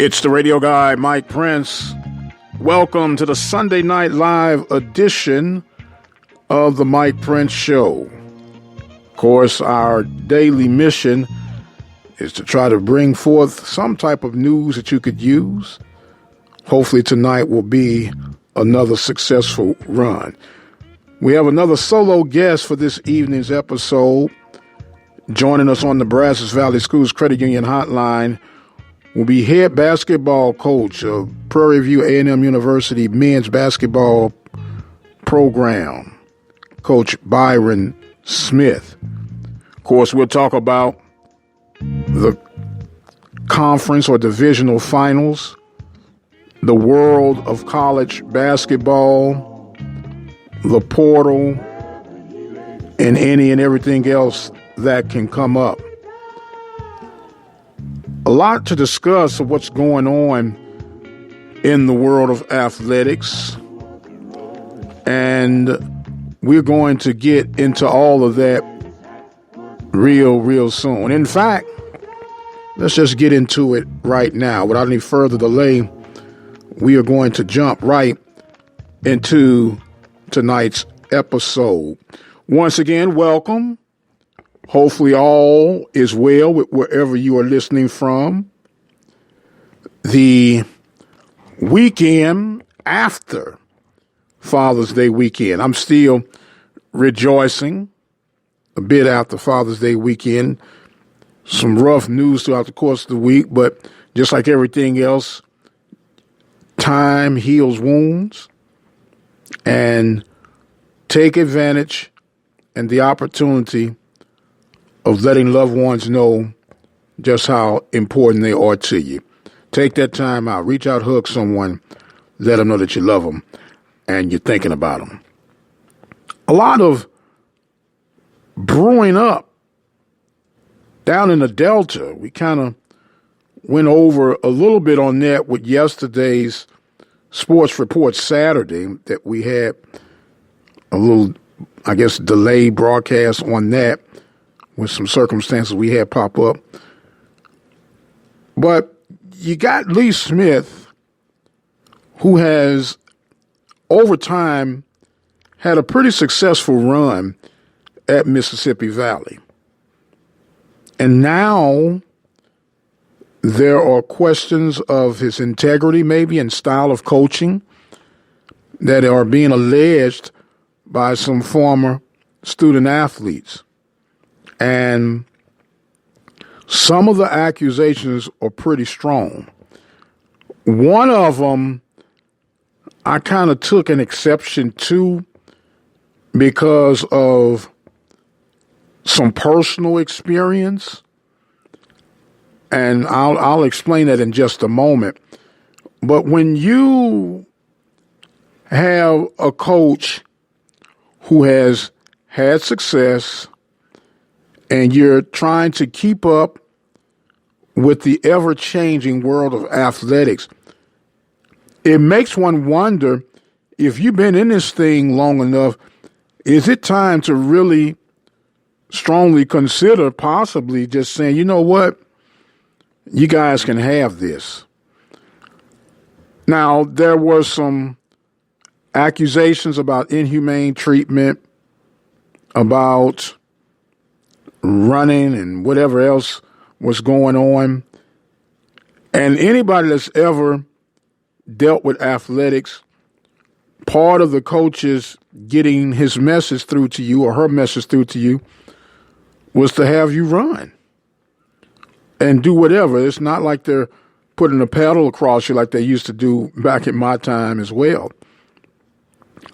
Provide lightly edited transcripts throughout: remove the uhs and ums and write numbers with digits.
It's the radio guy, Mike Prince. Welcome to the Sunday Night Live edition of the Mike Prince Show. Of course, our daily mission is to try to bring forth some type of news that you could use. Hopefully tonight will be another successful run. We have another solo guest for this evening's episode. Joining us on the Brazos Valley Schools Credit Union Hotline will be head basketball coach of Prairie View A&M University men's basketball program, Coach Byron Smith. Of course, we'll talk about the conference or divisional finals, the world of college basketball, the portal, and any and everything else that can come up. A lot to discuss of what's going on in the world of athletics, and we're going to get into all of that real soon. In fact, let's just get into it right now. Without any further delay, we are going to jump right into tonight's episode. Once again, welcome. Hopefully all is well with wherever you are listening from. The weekend after Father's Day weekend, I'm still rejoicing a bit after Father's Day weekend. Some rough news throughout the course of the week, but just like everything else, time heals wounds, and take advantage and the opportunity of letting loved ones know just how important they are to you. Take that time out. Reach out, hug someone, let them know that you love them and you're thinking about them. A lot of brewing up down in the Delta. We kind of went over a little bit on that with yesterday's Sports Report Saturday, that we had a little, delayed broadcast on that with some circumstances we had pop up. But you got Lee Smith, who has, over time, had a pretty successful run at Mississippi Valley. And now there are questions of his integrity, maybe, and style of coaching that are being alleged by some former student athletes. And some of the accusations are pretty strong. One of them I kind of took an exception to because of some personal experience. And I'll explain that in just a moment. But when you have a coach who has had success and you're trying to keep up with the ever-changing world of athletics, it makes one wonder, if you've been in this thing long enough, is it time to really strongly consider possibly just saying, you know what, you guys can have this. Now, there were some accusations about inhumane treatment, about running and whatever else was going on. And anybody that's ever dealt with athletics, part of the coach's getting his message through to you or her message through to you was to have you run and do whatever. It's not like they're putting a paddle across you like they used to do back in my time as well.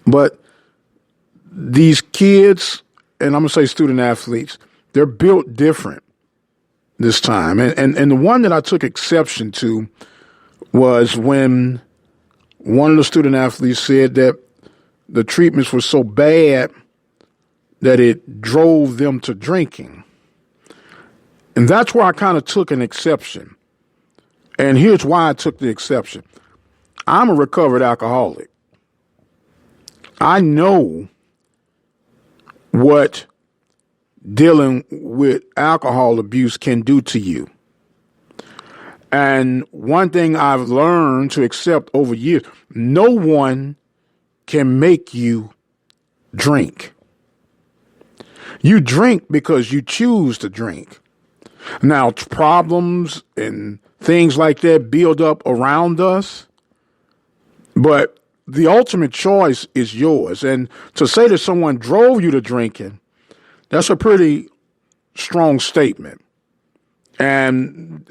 But these kids, and I'm going to say student athletes, they're built different this time. And the one that I took exception to was when one of the student athletes said that the treatments were so bad that it drove them to drinking. And that's where I kind of took an exception. And here's why I took the exception. I'm a recovered alcoholic. I know what dealing with alcohol abuse can do to you. And one thing I've learned to accept over years, no one can make you drink. You drink because you choose to drink. Now, problems and things like that build up around us, but the ultimate choice is yours. And to say that someone drove you to drinking, that's a pretty strong statement. And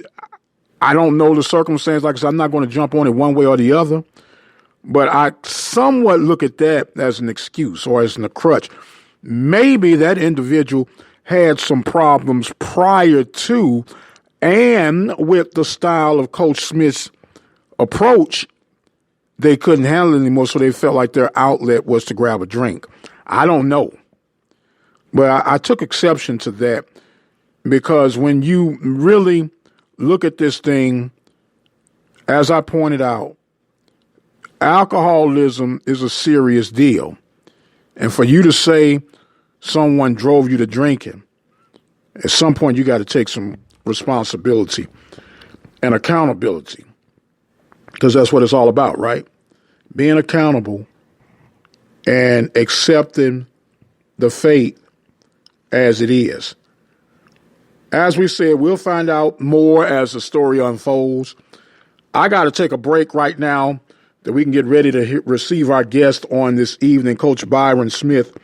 I don't know the circumstance. Like I said, I'm not going to jump on it one way or the other, but I somewhat look at that as an excuse or as a crutch. Maybe that individual had some problems prior to, and with the style of Coach Smith's approach, they couldn't handle it anymore, so they felt like their outlet was to grab a drink. I don't know. But I took exception to that because when you really look at this thing, as I pointed out, alcoholism is a serious deal. And for you to say someone drove you to drinking, at some point you got to take some responsibility and accountability, because that's what it's all about, right? Being accountable and accepting the fate as it is. As we said, we'll find out more as the story unfolds. I got to take a break right now that we can get ready to receive our guest on this evening, Coach Byron Smith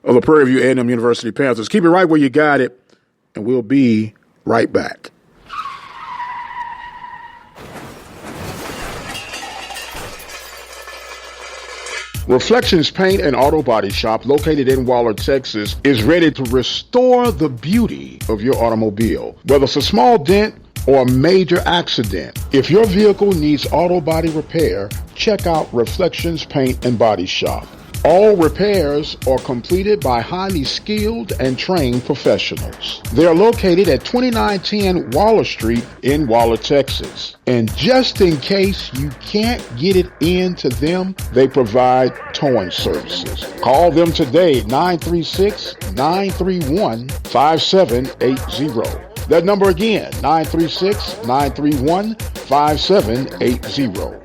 of the Prairie View A&M University Panthers. Keep it right where you got it, and we'll be right back. Reflections Paint and Auto Body Shop, located in Waller, Texas, is ready to restore the beauty of your automobile. Whether it's a small dent or a major accident, if your vehicle needs auto body repair, check out Reflections Paint and Body Shop. All repairs are completed by highly skilled and trained professionals. They are located at 2910 Waller Street in Waller, Texas. And just in case you can't get it into them, they provide towing services. Call them today, 936-931-5780. That number again, 936-931-5780.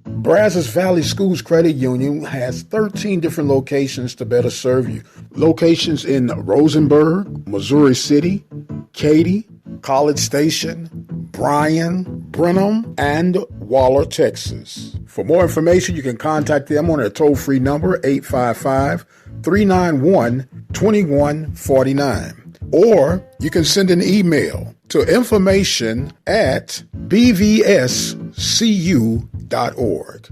Brazos Valley Schools Credit Union has 13 different locations to better serve you. Locations in Rosenberg, Missouri City, Katy, College Station, Bryan, Brenham, and Waller, Texas. For more information, you can contact them on their toll-free number, 855-391-2149. Or you can send an email to information@bvscu.org.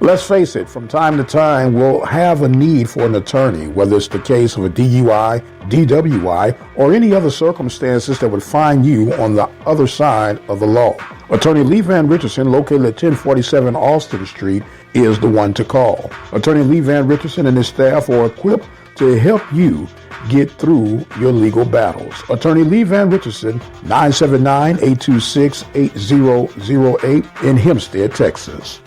Let's face it, from time to time, we'll have a need for an attorney, whether it's the case of a DUI, DWI, or any other circumstances that would find you on the other side of the law. Attorney Lee Van Richardson, located at 1047 Austin Street, is the one to call. Attorney Lee Van Richardson and his staff are equipped to help you get through your legal battles. Attorney Lee Van Richardson, 979-826-8008 in Hempstead, Texas.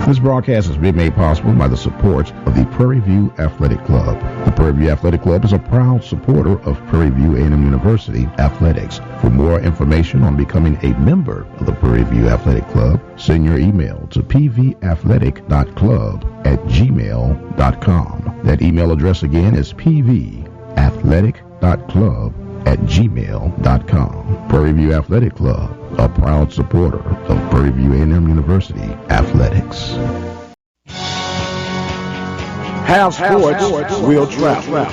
This broadcast has been made possible by the support of the Prairie View Athletic Club. The Prairie View Athletic Club is a proud supporter of Prairie View A&M University athletics. For more information on becoming a member of the Prairie View Athletic Club, send your email to pvathletic.club@gmail.com. That email address again is pvathletic.club@gmail.com. Prairie View Athletic Club, a proud supporter of Prairie View A&M University athletics. Have sports, will travel.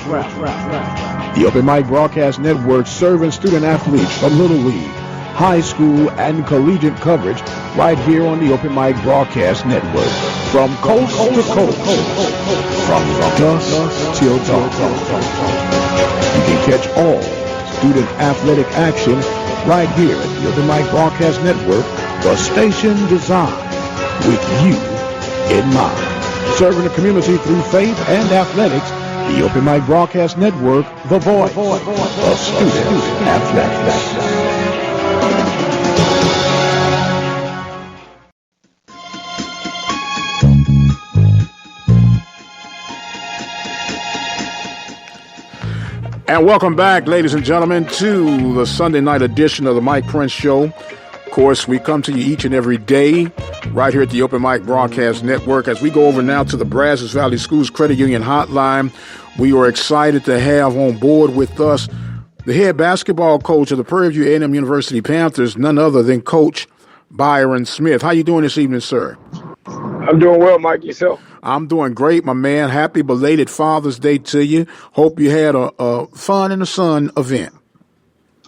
The Open Mic Broadcast Network serving student athletes from Little League, high school, and collegiate coverage right here on the Open Mic Broadcast Network. From coast to coast, from dusk till dawn. You can catch all student athletic action right here at the Open Mic Broadcast Network, the station designed with you in mind. Serving the community through faith and athletics, the Open Mic Broadcast Network, the voice of student athletics. And welcome back, ladies and gentlemen, to the Sunday night edition of the Mike Prince Show. Of course, we come to you each and every day right here at the Open Mic Broadcast Network. As we go over now to the Brazos Valley Schools Credit Union Hotline, we are excited to have on board with us the head basketball coach of the Prairie View A&M University Panthers, none other than Coach Byron Smith. How you doing this evening, sir? I'm doing well, Mike. Yourself? I'm doing great, my man. Happy belated Father's Day to you. Hope you had a fun in the sun event.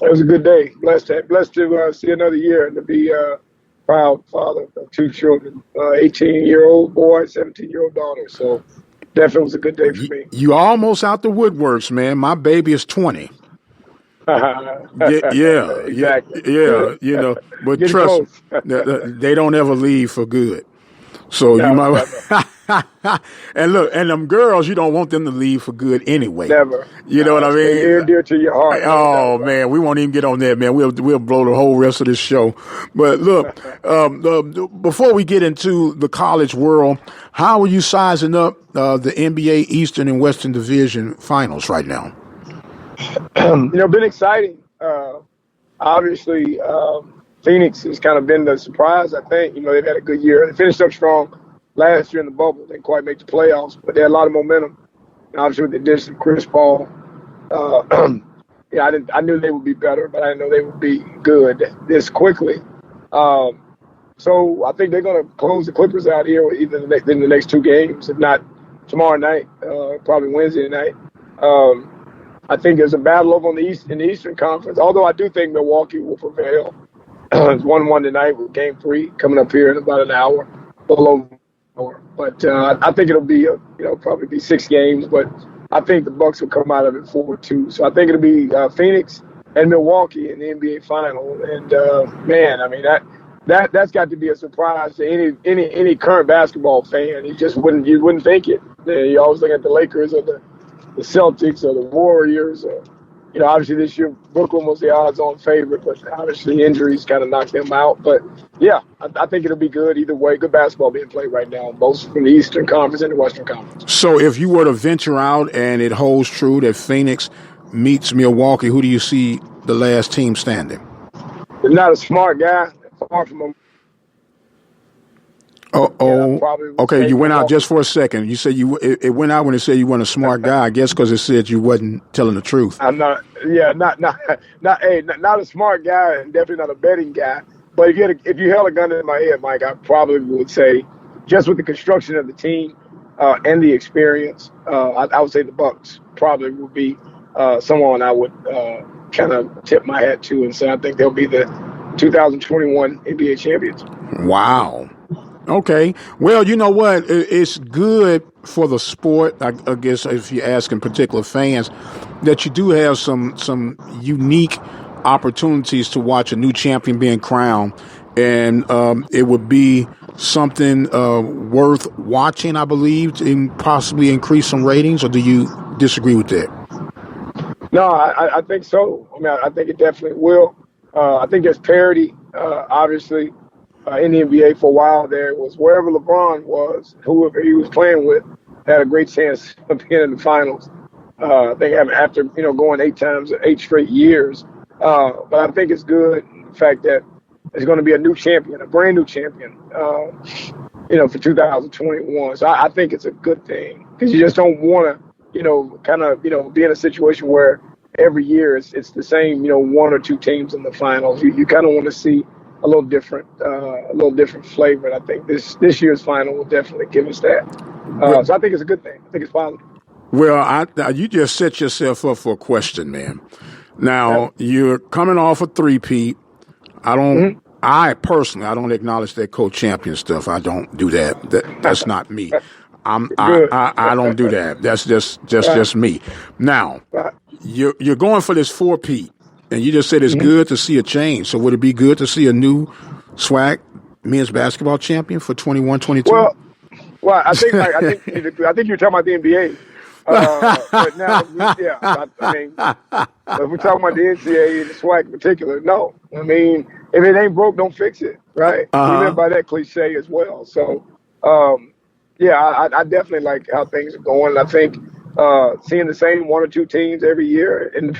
It was a good day. Blessed to see another year and to be a proud father of two children, 18-year-old boy, 17-year-old daughter. So definitely was a good day for me. You almost out the woodworks, man. My baby is 20. Yeah, exactly. Yeah, you know, but trust me, they don't ever leave for good. So you might, and look, and them girls, you don't want them to leave for good anyway. Never. You know what I mean? Near and dear to your heart. Oh man, we won't even get on that, man. We'll blow the whole rest of this show. But look, before we get into the college world, how are you sizing up the NBA Eastern and Western Division finals right now? Been exciting. Obviously. Phoenix has kind of been the surprise, I think. They've had a good year. They finished up strong last year in the bubble. They didn't quite make the playoffs, but they had a lot of momentum. And obviously, with the addition of Chris Paul, I knew they would be better, but I didn't know they would be good this quickly. So I think they're going to close the Clippers out here either in the next two games, if not tomorrow night, probably Wednesday night. I think there's a battle over in the Eastern Conference, although I do think Milwaukee will prevail. It's 1-1 tonight with Game 3 coming up here in about an hour, a little over an hour. But I think it'll be probably be 6 games. But I think the Bucks will come out of it 4-2. So I think it'll be Phoenix and Milwaukee in the NBA final. And man, I mean that's got to be a surprise to any current basketball fan. You wouldn't think it. You always look at the Lakers or the Celtics or the Warriors. Obviously this year Brooklyn was the odds-on favorite, but obviously injuries kind of knocked them out. But yeah, I think it'll be good either way. Good basketball being played right now, both from the Eastern Conference and the Western Conference. So if you were to venture out and it holds true that Phoenix meets Milwaukee, who do you see the last team standing? They're not a smart guy. Far from a okay. You went out just for a second. You said it went out when it said you weren't a smart guy. I guess because it said you wasn't telling the truth. I'm not. Yeah, not a smart guy, and definitely not a betting guy. But if you held a gun in my head, Mike, I probably would say, just with the construction of the team and the experience, I would say the Bucks probably would be someone I would kind of tip my hat to and say I think they'll be the 2021 NBA champions. Wow. Okay. Well, you know what? It's good for the sport, I guess, if you're asking particular fans, that you do have some unique opportunities to watch a new champion being crowned. And it would be something worth watching, I believe, and possibly increase some ratings. Or do you disagree with that? No, I think so. I mean, I think it definitely will. I think there's parity, obviously. In the NBA for a while there was wherever LeBron was, whoever he was playing with, had a great chance of being in the finals. I think after going 8 straight years. But I think it's good the fact that there's going to be a new champion, a brand new champion, for 2021. So I think it's a good thing because you just don't want to, be in a situation where every year it's the same, one or two teams in the finals. You kind of want to see a little different flavor. And I think this year's final will definitely give us that. So I think it's a good thing. I think it's positive. Well, you just set yourself up for a question, man. Now, You're coming off a three-peat. I personally don't acknowledge that co-champion stuff. I don't do that. That's not me. I don't do that. That's just me. Now, you're going for this four-peat. And you just said it's good to see a change. So would it be good to see a new SWAC men's basketball champion for 21-22? Well, I think you're talking about the NBA. But now, I mean, if we're talking about the NCAA and the SWAC in particular, no. I mean, if it ain't broke, don't fix it, right? We live by that cliche as well. So, I definitely like how things are going. I think seeing the same one or two teams every year in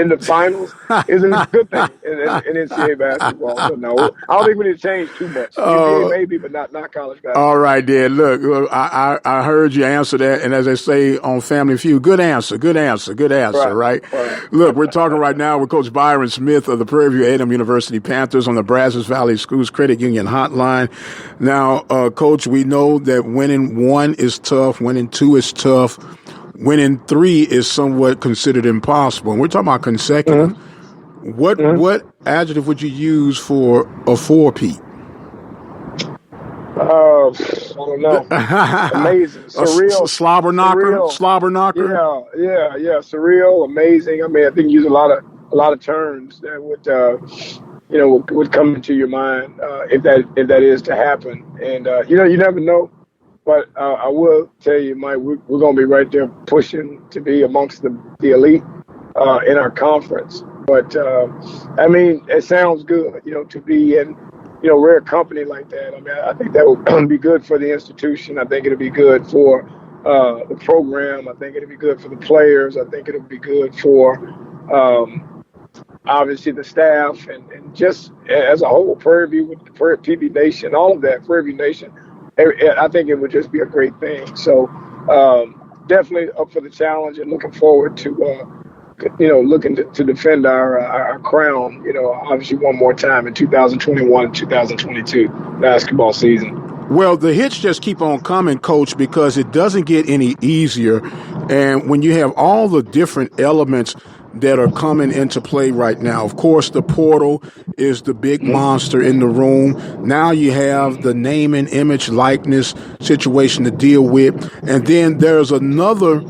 the finals is a good thing in NCAA basketball. So no, I don't think we need to change too much. NBA maybe, but not college All basketball. right, then. Look, I heard you answer that, and as I say on Family Feud, good answer, right? Right. Look, we're talking right now with Coach Byron Smith of the Prairie View A&M University Panthers on the Brazos Valley Schools Credit Union Hotline. Now, Coach, we know that winning 1 is tough, winning 2 is tough, winning 3 is somewhat considered impossible. And we're talking about consecutive. Mm-hmm. What adjective would you use for a 4-peat? I don't know. Amazing, surreal, slobber knocker. Yeah, surreal, amazing. I mean, I think you use a lot of terms that would come into your mind if that is to happen. And you never know. But I will tell you, Mike, we're going to be right there pushing to be amongst the elite in our conference. But I mean, it sounds good, to be in rare company like that. I mean, I think that will be good for the institution. I think it'll be good for the program. I think it'll be good for the players. I think it'll be good for obviously the staff and just as a whole, Prairie View with the PV Nation, all of that, Prairie View Nation. I think it would just be a great thing. So definitely up for the challenge and looking forward to looking to defend our crown, obviously one more time in 2021 and 2022 basketball season. Well, the hits just keep on coming, Coach, because it doesn't get any easier. And when you have all the different elements that are coming into play right now, of course, the portal is the big monster in the room. Now you have the name and image likeness situation to deal with. And then there's another,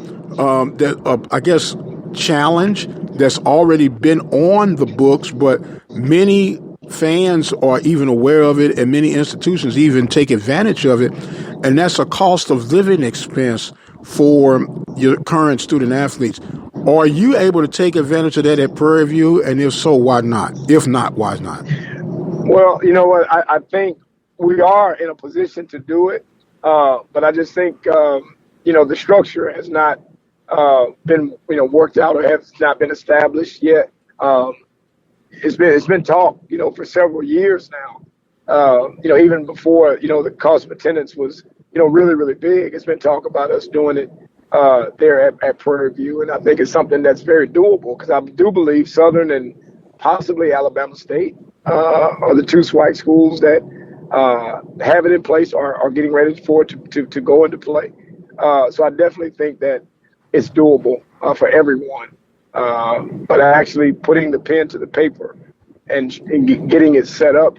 challenge that's already been on the books, but many fans are even aware of it and many institutions even take advantage of it, and that's a cost of living expense for your current student athletes. Are you able to take advantage of that at Prairie View, and if so, why not? If not, why not? Well, you know what, I think we are in a position to do it, but I just think the structure has not been worked out or has not been established yet. It's been talked for several years now. Even before the cost of attendance was really big. It's been talk about us doing it there at Prairie View, and I think it's something that's very doable because I do believe Southern and possibly Alabama State are the two SWAC schools that have it in place or are getting ready for it to go into play. So I definitely think that it's doable for everyone. But actually putting the pen to the paper and getting it set up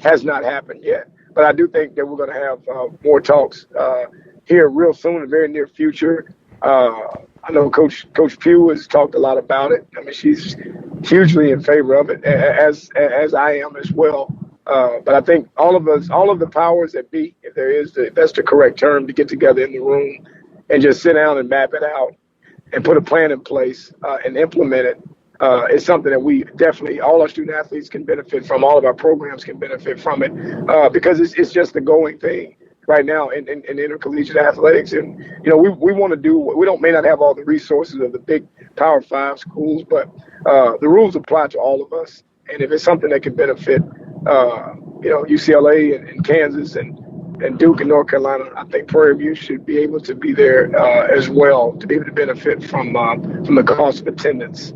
has not happened yet. But I do think that we're going to have more talks here real soon, in the very near future. I know Coach Pugh has talked a lot about it. I mean, she's hugely in favor of it, as I am as well. But I think all of the powers that be, if that's the correct term, to get together in the room and just sit down and map it out and put a plan in place and implement it is something that we definitely, all our student athletes can benefit from, all of our programs can benefit from it because it's just the going thing right now in intercollegiate athletics. And, we want to do, may not have all the resources of the big Power 5 schools, but the rules apply to all of us. And if it's something that can benefit, UCLA and Kansas and Duke and North Carolina, I think Prairie View should be able to be there as well to be able to benefit from the cost of attendance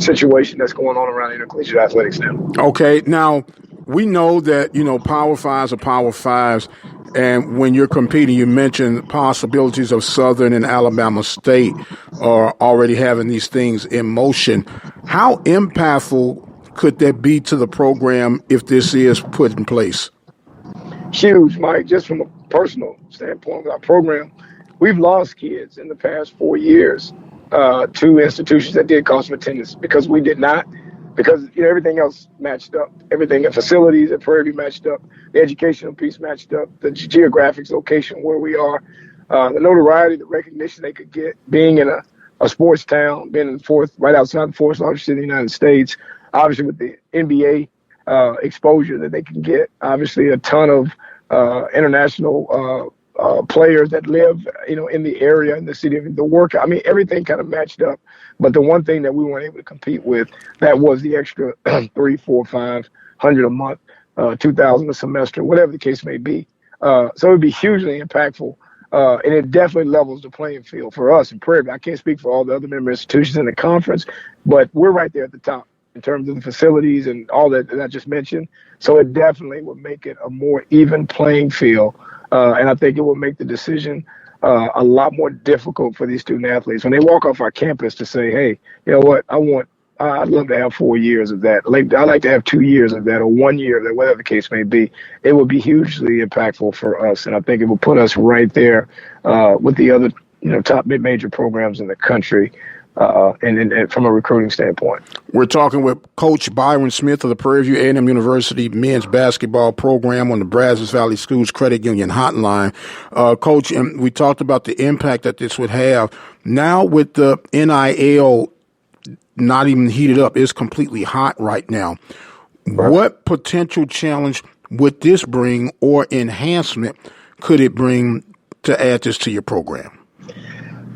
situation that's going on around intercollegiate athletics now. Okay, now we know that Power Fives are Power Fives, and when you're competing, you mentioned possibilities of Southern and Alabama State are already having these things in motion. How impactful could that be to the program if this is put in place? Huge, Mike. Just from a personal standpoint with our program, we've lost kids in the past 4 years to institutions that did cost of attendance because we did not, because everything else matched up. Everything at facilities at Prairie View matched up. The educational piece matched up. The geographic location where we are, the notoriety, the recognition they could get, being in a sports town, being in the right outside the fourth largest city in the United States, obviously with the NBA exposure that they can get. Obviously, a ton of international players that live, in the area, in the city, the work. I mean, everything kind of matched up. But the one thing that we weren't able to compete with, that was the extra 3, 4, 500 a month, 2,000 a semester, whatever the case may be. So it would be hugely impactful. And it definitely levels the playing field for us in Prairie View. I can't speak for all the other member institutions in the conference, but we're right there at the top in terms of the facilities and all that I just mentioned. So it definitely would make it a more even playing field. And I think it will make the decision a lot more difficult for these student athletes when they walk off our campus to say, hey, you know what, I'd love to have 4 years of that. I'd like to have 2 years of that or 1 year of that, whatever the case may be. It would be hugely impactful for us. And I think it will put us right there with the other, top mid-major programs in the country. And from a recruiting standpoint. We're talking with Coach Byron Smith of the Prairie View A&M University men's basketball program on the Brazos Valley Schools Credit Union Hotline. Coach, and we talked about the impact that this would have. Now with the NIL not even heated up, it's completely hot right now. Right. What potential challenge would this bring or enhancement could it bring to add this to your program?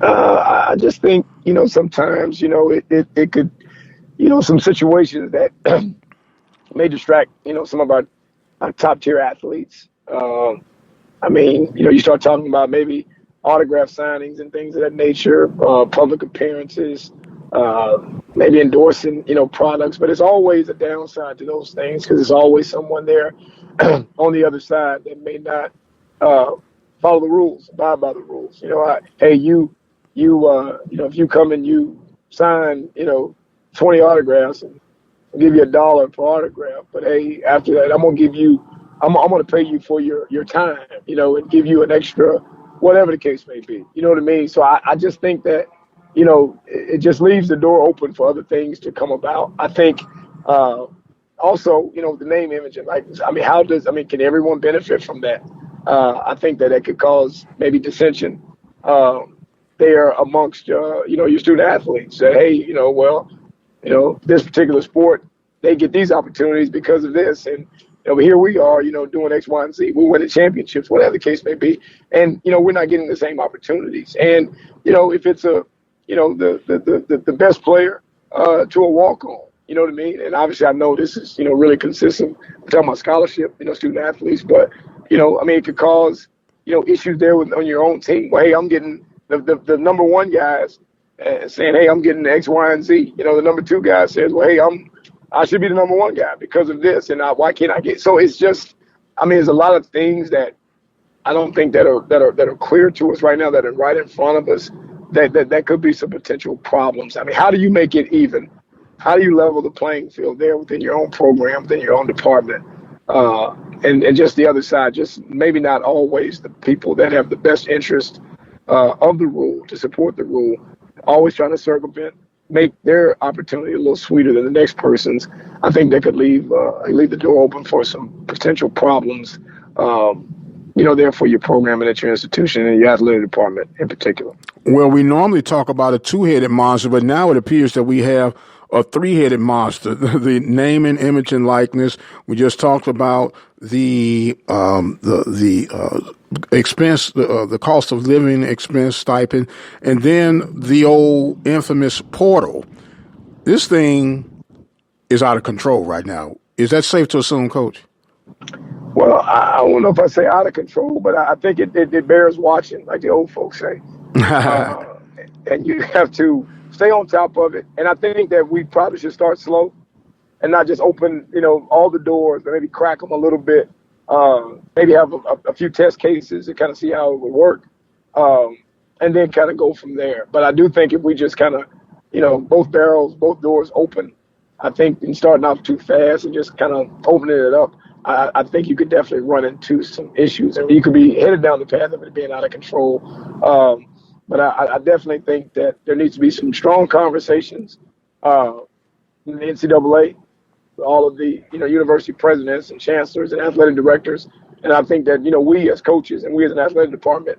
I just think, sometimes, it could, some situations that may distract, some of our top tier athletes. You start talking about maybe autograph signings and things of that nature, public appearances, maybe endorsing, products, but it's always a downside to those things because there's always someone there on the other side that may not follow the rules, abide by the rules. If you come and you sign, 20 autographs and I'll give you $1 per autograph, but hey, after that, I'm going to pay you for your time, and give you an extra, whatever the case may be. You know what I mean? So I just think that, it just leaves the door open for other things to come about. I think, also, the name, image, and likeness. Can everyone benefit from that? I think that could cause maybe dissension there amongst, your student athletes. That, hey, this particular sport, they get these opportunities because of this. And here we are, doing X, Y, and Z. We're winning championships, whatever the case may be. And, we're not getting the same opportunities. And, if it's the best player to a walk-on, you know what I mean? And obviously I know this is, really consistent. We're talking about scholarship, student athletes, but, it could cause, issues there on your own team. Well, hey, I'm getting the number one guys saying, hey, I'm getting X, Y, and Z. The number two guy says, well, hey, I should be the number one guy because of this. And why can't I get? So it's just, there's a lot of things that I don't think that are clear to us right now that are right in front of us that could be some potential problems. How do you make it even? How do you level the playing field there within your own program, within your own department? And just the other side, just maybe not always the people that have the best interest of the rule to support the rule, always trying to circumvent, make their opportunity a little sweeter than the next person's. I think that could leave the door open for some potential problems, there for your program and at your institution and your athletic department in particular. Well, we normally talk about a two-headed monster, but now it appears that we have a three-headed monster. The name and image and likeness. We just talked about the expense, the cost of living expense stipend, and then the old infamous portal. This thing is out of control right now. Is that safe to assume, Coach? Well, I don't know if I say out of control, but I think it bears watching, like the old folks say. And you have to stay on top of it. And I think that we probably should start slow and not just open, all the doors, but maybe crack them a little bit. Maybe have a few test cases to kind of see how it would work. And then kind of go from there. But I do think if we just kind of, both doors open, I think in starting off too fast and just kind of opening it up, I think you could definitely run into some issues. You could be headed down the path of it being out of control. But I definitely think that there needs to be some strong conversations in the NCAA, all of the university presidents and chancellors and athletic directors. And I think that we as coaches and we as an athletic department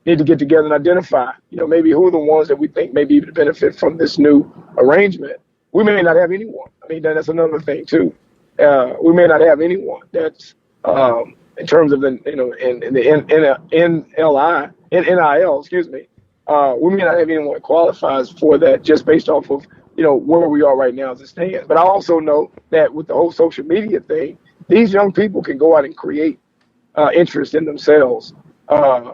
need to get together and identify maybe who are the ones that we think may be able to benefit from this new arrangement. We may not have anyone. That's another thing too. We may not have anyone that's in terms of the in the NIL, excuse me, we may not have anyone that qualifies for that just based off of where we are right now as it stands. But I also know that with the whole social media thing, these young people can go out and create interest in themselves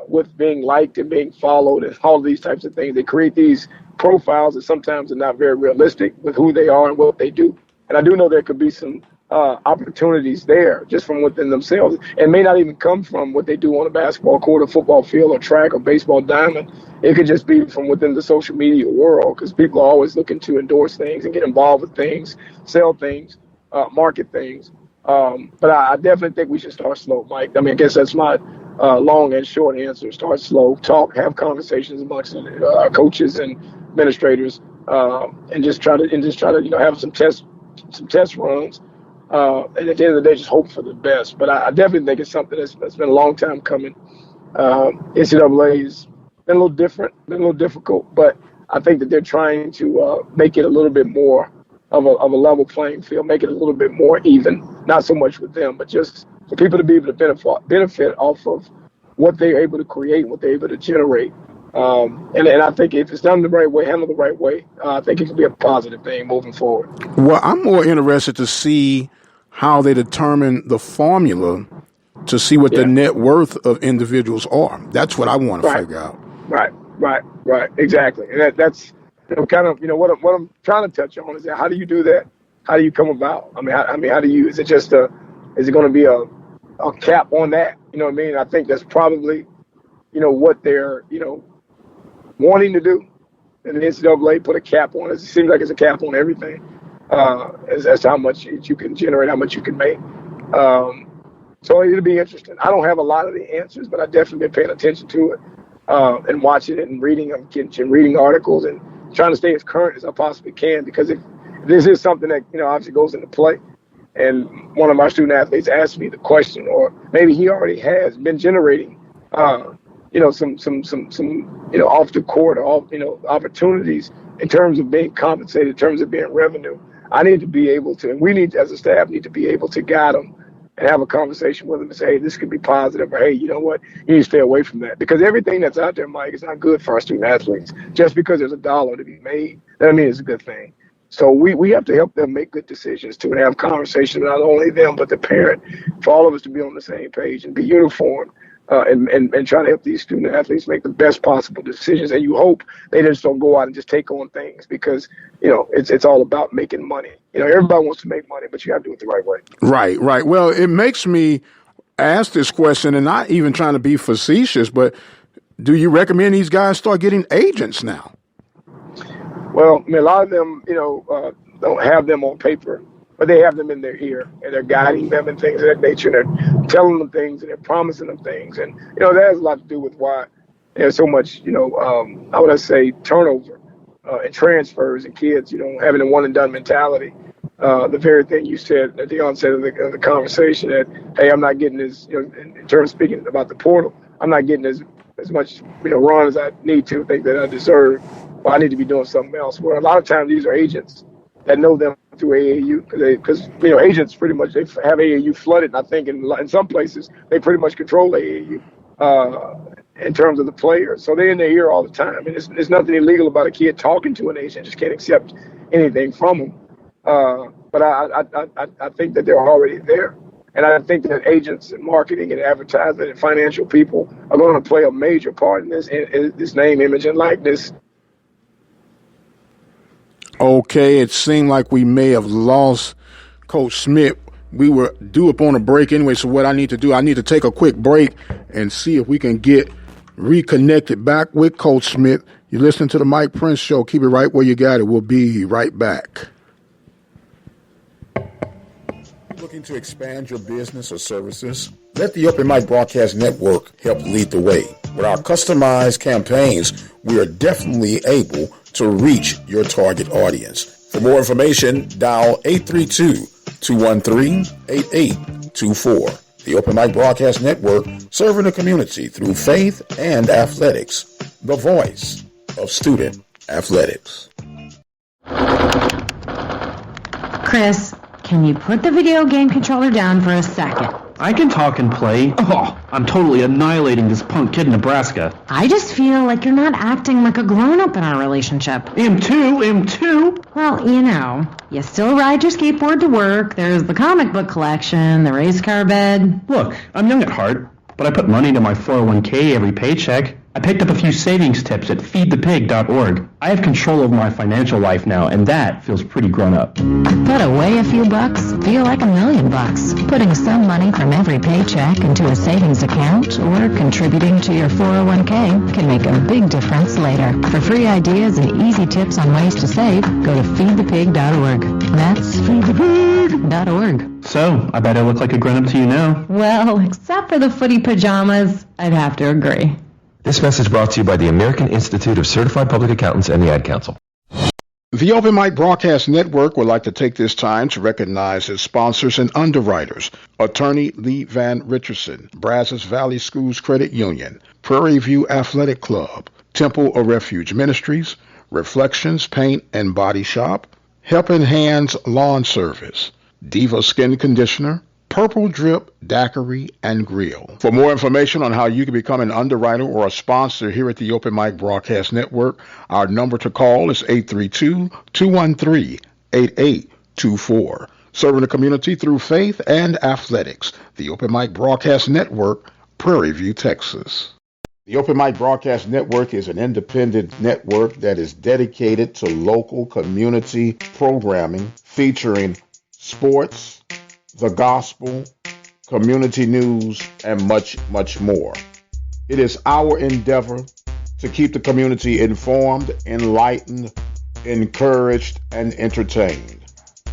with being liked and being followed and all of these types of things. They create these profiles that sometimes are not very realistic with who they are and what they do. And I do know there could be some opportunities there just from within themselves. It may not even come from what they do on a basketball court or football field or track or baseball diamond. It could just be from within the social media world, because people are always looking to endorse things and get involved with things, sell things, market things. But I definitely think we should start slow, Mike. I mean, I guess that's my long and short answer. Start slow, talk, have conversations amongst our coaches and administrators, and just try to have some test runs. And at the end of the day, just hope for the best. But I definitely think it's something that's been a long time coming. NCAA has been a little different, been a little difficult, but I think that they're trying to make it a little bit more of a level playing field, make it a little bit more even, not so much with them, but just for people to be able to benefit off of what they're able to create, what they're able to generate. And I think if it's done the right way, handled the right way, I think it can be a positive thing moving forward. Well, I'm more interested to see how they determine the formula to see what the net worth of individuals are. That's what I want to figure out. Right. Exactly. And that's kind of what I'm trying to touch on is that how do you do that? How do you come about? I mean, how do you? Is it going to be a cap on that? You know what I mean? I think that's probably what they're wanting to do. And the NCAA put a cap on it. It seems like it's a cap on everything as to how much you can generate, how much you can make. So it'll be interesting. I don't have a lot of the answers, but I definitely been paying attention to it and watching it and reading articles and trying to stay as current as I possibly can, because if this is something that obviously goes into play, and one of my student athletes asked me the question, or maybe he already has been generating some off the court or opportunities in terms of being compensated, in terms of being revenue. I need to be able to, and we need as a staff need to be able to guide them and have a conversation with them and say, hey, this could be positive, or hey, you know what, you need to stay away from that. Because everything that's out there, Mike, is not good for our student athletes. Just because there's a dollar to be made, that doesn't mean it's a good thing. So we have to help them make good decisions too, and have conversations with not only them, but the parent, for all of us to be on the same page and be uniform. And try to help these student athletes make the best possible decisions. And you hope they just don't go out and just take on things, because, it's all about making money. Everybody wants to make money, but you have to do it the right way. Right. Well, it makes me ask this question, and not even trying to be facetious, but do you recommend these guys start getting agents now? Well, a lot of them, don't have them on paper, but they have them in their ear, and they're guiding them and things of that nature. They're telling them things, and they're promising them things. And, that has a lot to do with why there's so much, how would I say, turnover and transfers and kids, having a one and done mentality. The very thing you said at the onset of the conversation, that, hey, I'm not getting as, in terms of speaking about the portal, I'm not getting as much, run as I need to, think that I deserve, or I need to be doing something else. Where a lot of times these are agents that know them through AAU, because agents pretty much, they have AAU flooded. And I think in some places they pretty much control AAU in terms of the players, so they're in their ear all the time. And there's nothing illegal about a kid talking to an agent; just can't accept anything from them. But I think that they're already there, and I think that agents and marketing and advertising and financial people are going to play a major part in this name, image, and likeness. Okay, it seemed like we may have lost Coach Smith. We were due upon a break anyway, so what I need to do, I need to take a quick break and see if we can get reconnected back with Coach Smith. You're listening to the Mike Prince Show. Keep it right where you got it. We'll be right back. Looking to expand your business or services? Let the Open Mic Broadcast Network help lead the way. With our customized campaigns, we are definitely able to reach your target audience. For more information, dial 832-213-8824. The Open Mic Broadcast Network, serving the community through faith and athletics. The voice of student athletics. Chris, can you put the video game controller down for a second? I can talk and play. Oh, I'm totally annihilating this punk kid in Nebraska. I just feel like you're not acting like a grown-up in our relationship. Am too. Well, you still ride your skateboard to work, there's the comic book collection, the race car bed. Look, I'm young at heart, but I put money into my 401k every paycheck. I picked up a few savings tips at feedthepig.org. I have control over my financial life now, and that feels pretty grown up. Put away a few bucks, feel like $1,000,000. Putting some money from every paycheck into a savings account or contributing to your 401k can make a big difference later. For free ideas and easy tips on ways to save, go to feedthepig.org. That's feedthepig.org. So, I bet I look like a grown-up to you now. Well, except for the footy pajamas, I'd have to agree. This message brought to you by the American Institute of Certified Public Accountants and the Ad Council. The Open Mic Broadcast Network would like to take this time to recognize its sponsors and underwriters: Attorney Lee Van Richardson, Brazos Valley Schools Credit Union, Prairie View Athletic Club, Temple of Refuge Ministries, Reflections Paint and Body Shop, Helping Hands Lawn Service, Diva Skin Conditioner, Purple Drip Daiquiri and Grill. For more information on how you can become an underwriter or a sponsor here at the Open Mic Broadcast Network, our number to call is 832-213-8824. Serving the community through faith and athletics. The Open Mic Broadcast Network, Prairie View, Texas. The Open Mic Broadcast Network is an independent network that is dedicated to local community programming featuring sports, the gospel, community news, and much, much more. It is our endeavor to keep the community informed, enlightened, encouraged, and entertained.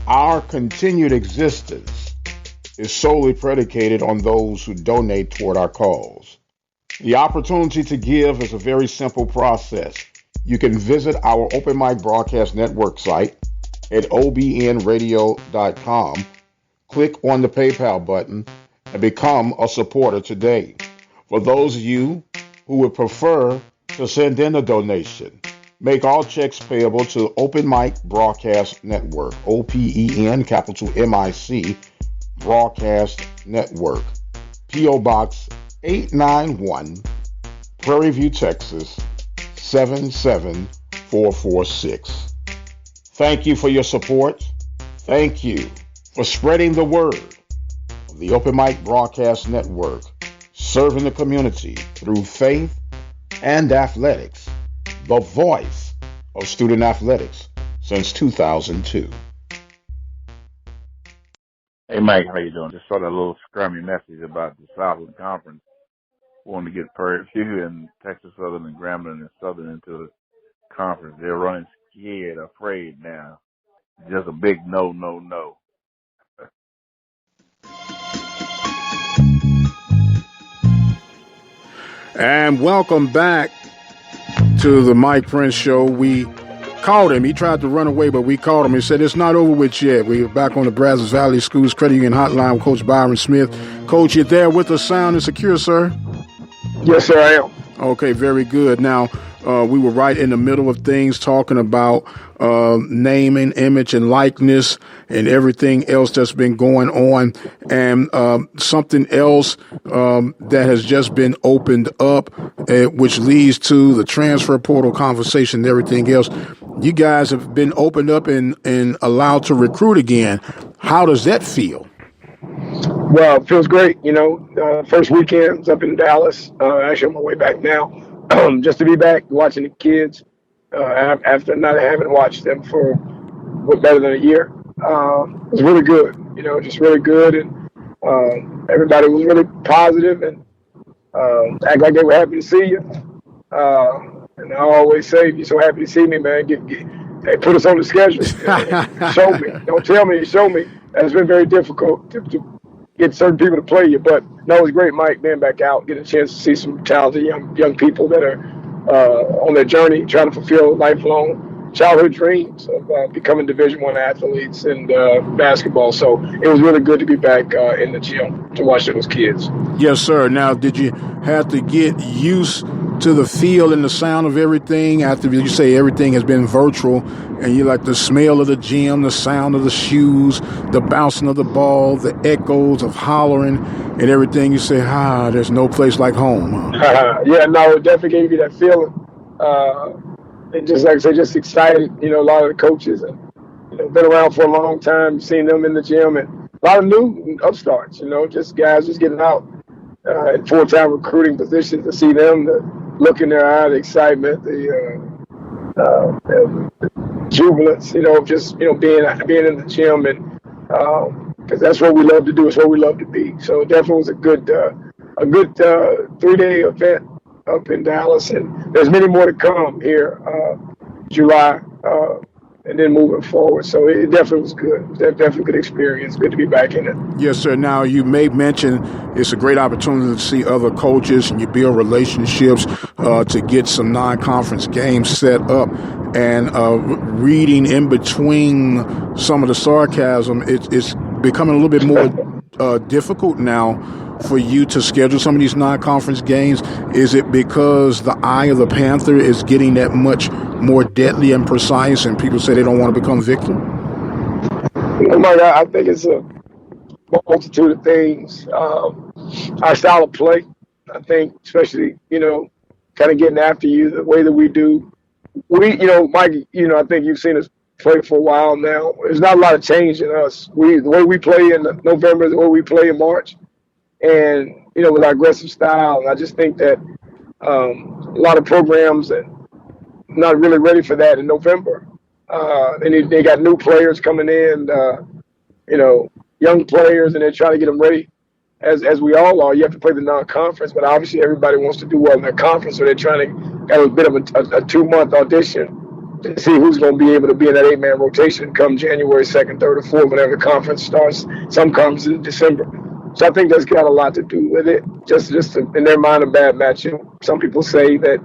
Our continued existence is solely predicated on those who donate toward our cause. The opportunity to give is a very simple process. You can visit our Open Mic Broadcast Network site at obnradio.com. Click on the PayPal button and become a supporter today. For those of you who would prefer to send in a donation, make all checks payable to Open Mic Broadcast Network, OPEN, capital MIC, Broadcast Network, P.O. Box 891, Prairie View, Texas, 77446. Thank you for your support. Thank you for spreading the word of the Open Mic Broadcast Network, serving the community through faith and athletics, the voice of student athletics since 2002. Hey, Mike, how you doing? Just sort of a little scrummy message about the Southland Conference. Wanting to get Prairie View and Texas Southern and Grambling and Southern into the conference. They're running scared, afraid now. Just a big no, no, no. And welcome back to the Mike Prince Show. We caught him. He tried to run away, but we caught him. He said, it's not over with yet. We're back on the Brazos Valley Schools Credit Union Hotline with Coach Byron Smith. Coach, you there with us, sound and secure, sir? Yes, sir, I am. Okay, very good. Now, we were right in the middle of things talking about name and image and likeness and everything else that's been going on. And something else that has just been opened up, which leads to the transfer portal conversation and everything else. You guys have been opened up and allowed to recruit again. How does that feel? Well, it feels great. First weekend's up in Dallas. Actually, on my way back now. Just to be back watching the kids after not having watched them for better than a year. It was really good, just really good. And everybody was really positive and act like they were happy to see you. And I always say, if you're so happy to see me, man, hey, put us on the schedule. Show me. Don't tell me, show me. And it's been very difficult to get certain people to play you. But no, it was great, Mike, being back out, getting a chance to see some talented young people that are on their journey, trying to fulfill lifelong childhood dreams of becoming Division I athletes in basketball. So it was really good to be back in the gym to watch those kids. Yes, sir. Now, did you have to get used to the feel and the sound of everything after you say everything has been virtual, and you like the smell of the gym, the sound of the shoes, the bouncing of the ball, the echoes of hollering and everything? You say, there's no place like home. Yeah, no, it definitely gave you that feeling. And just like I said, just excited. A lot of the coaches and been around for a long time, seen them in the gym, and a lot of new upstarts. Just guys just getting out in full-time recruiting positions, to see them, the look in their eye, the excitement, the jubilance. Just being in the gym, and because that's what we love to do. It's what we love to be. So it definitely was a good 3-day event up in Dallas, and there's many more to come here, July, and then moving forward. So it definitely was good. It was definitely a good experience. Good to be back in it. Yes, sir. Now, you may mention it's a great opportunity to see other coaches, and you build relationships to get some non-conference games set up. And reading in between some of the sarcasm, it's becoming a little bit more difficult now for you to schedule some of these non-conference games. Is it because the eye of the Panther is getting that much more deadly and precise, and people say they don't want to become victim? I think it's a multitude of things. Our style of play, I think, especially, kind of getting after you the way that we do. Mike, I think you've seen us play for a while now. There's not a lot of change in us. The way we play in November is the way we play in March. And, with our aggressive style, and I just think that a lot of programs are not really ready for that in November. They got new players coming in, young players, and they're trying to get them ready, as we all are. You have to play the non-conference, but obviously everybody wants to do well in their conference, so they're trying to have a bit of a 2-month audition to see who's going to be able to be in that 8-man rotation come January 2nd, 3rd, or 4th, whenever the conference starts. Some conferences in December. So I think that's got a lot to do with it. Just in their mind, a bad matchup. Some people say that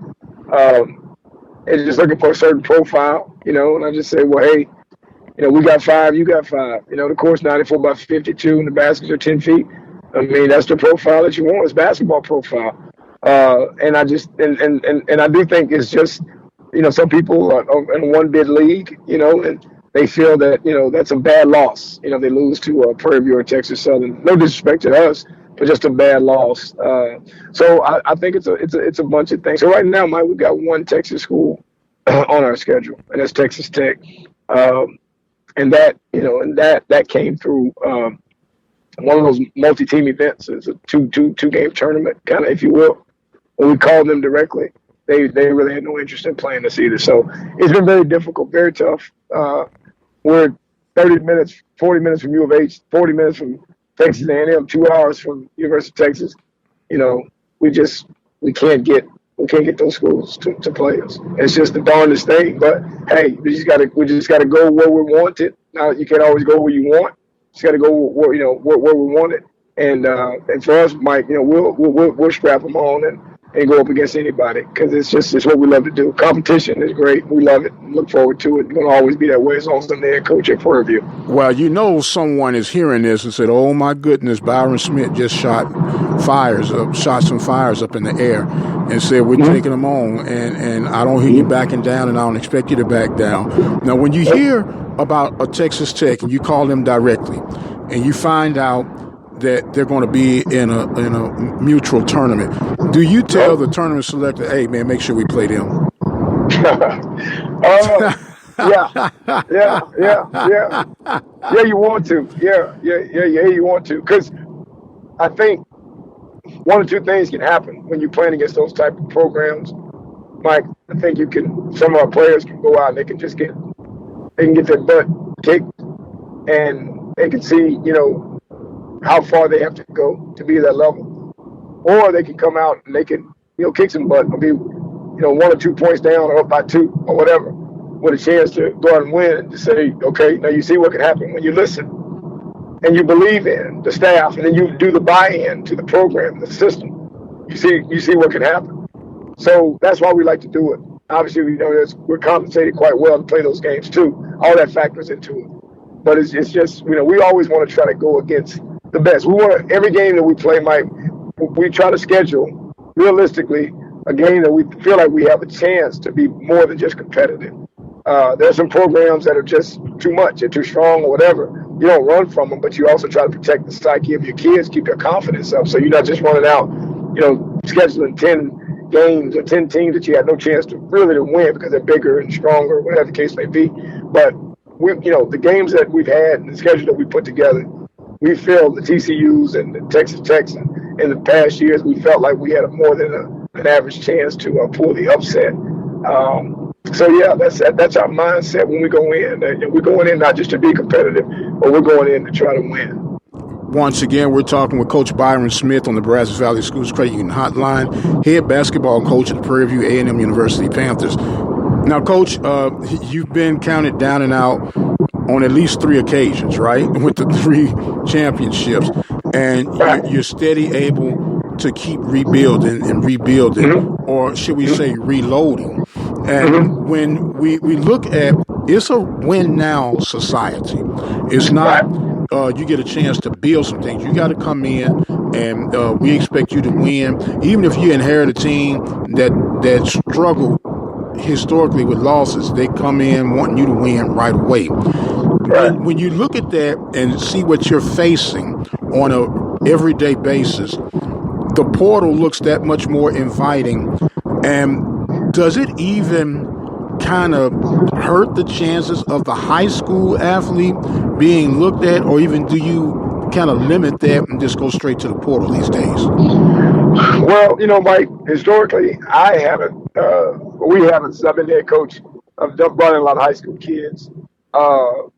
they're just looking for a certain profile, and I just say, well, hey, we got 5, you got 5. The court's 94 by 52, and the baskets are 10 feet. I mean, that's the profile that you want. It's basketball profile. And I just and I do think it's just, some people are in a one-bid league, and they feel that, that's a bad loss. They lose to Prairie View or Texas Southern. No disrespect to us, but just a bad loss. So I think it's a bunch of things. So right now, Mike, we've got one Texas school on our schedule, and that's Texas Tech. And that came through one of those multi-team events. It's a two-game tournament, kind of, if you will. When we called them directly, they really had no interest in playing us either. So it's been very difficult, very tough. We're 40 minutes from U of H, 40 minutes from Texas A&M, 2 hours from University of Texas. We can't get those schools to play us. It's just the darndest thing. But hey, we just gotta go where we want it. Now you can't always go where you want. You just gotta go where we want it. And for us, Mike, we'll strap them on and go up against anybody, because it's what we love to do. Competition is great. We love it. Look forward to it. It's going to always be that way as long as I'm the head coach at Prairie View. Well, someone is hearing this and said, oh, my goodness, Byron Smith just shot some fires up in the air and said, we're taking them on, and I don't hear you backing down, and I don't expect you to back down. Now, when you hear about a Texas Tech and you call them directly and you find out that they're going to be in a mutual tournament, do you tell the tournament selector, hey, man, make sure we play them? Yeah, you want to. Yeah, you want to. Because I think one or two things can happen when you're playing against those type of programs. Mike, I think some of our players can go out and they can get their butt kicked, and they can see, how far they have to go to be at that level. Or they can come out and they can, kick some butt and be, 1 or 2 points down or up by 2 or whatever, with a chance to go out and win and to say, okay, now you see what can happen when you listen and you believe in the staff, and then you do the buy-in to the program, the system. You see what can happen. So that's why we like to do it. Obviously, we're compensated quite well to play those games too. All that factors into it. But it's just, we always want to try to go against the best. We want every game that we play, Mike, we try to schedule realistically a game that we feel like we have a chance to be more than just competitive. There's some programs that are just too much, they're too strong or whatever. You don't run from them, but you also try to protect the psyche of your kids, keep their confidence up. So you're not just running out, scheduling 10 games or 10 teams that you had no chance to really to win because they're bigger and stronger, whatever the case may be. But the games that we've had and the schedule that we put together, we feel the TCUs and the Texas Techs in the past years, we felt like we had more than an average chance to pull the upset. So yeah, that's our mindset when we go in. We're going in not just to be competitive, but we're going in to try to win. Once again, we're talking with Coach Byron Smith on the Brazos Valley Schools Credit Union Hotline, head basketball coach at the Prairie View A&M University Panthers. Now, Coach, you've been counted down and out on at least 3 occasions, right, with the 3 championships, and you're steady able to keep rebuilding, or should we say reloading. And when we look at, it's a win-now society. It's not you get a chance to build some things. You got to come in, and we expect you to win. Even if you inherit a team that struggled historically with losses, they come in wanting you to win right away. When you look at that and see what you're facing on a everyday basis, the portal looks that much more inviting. And does it even kind of hurt the chances of the high school athlete being looked at, or even do you kind of limit that and just go straight to the portal these days? Well, Mike, historically, we haven't. I've been head coach. I've brought in a lot of high school kids. I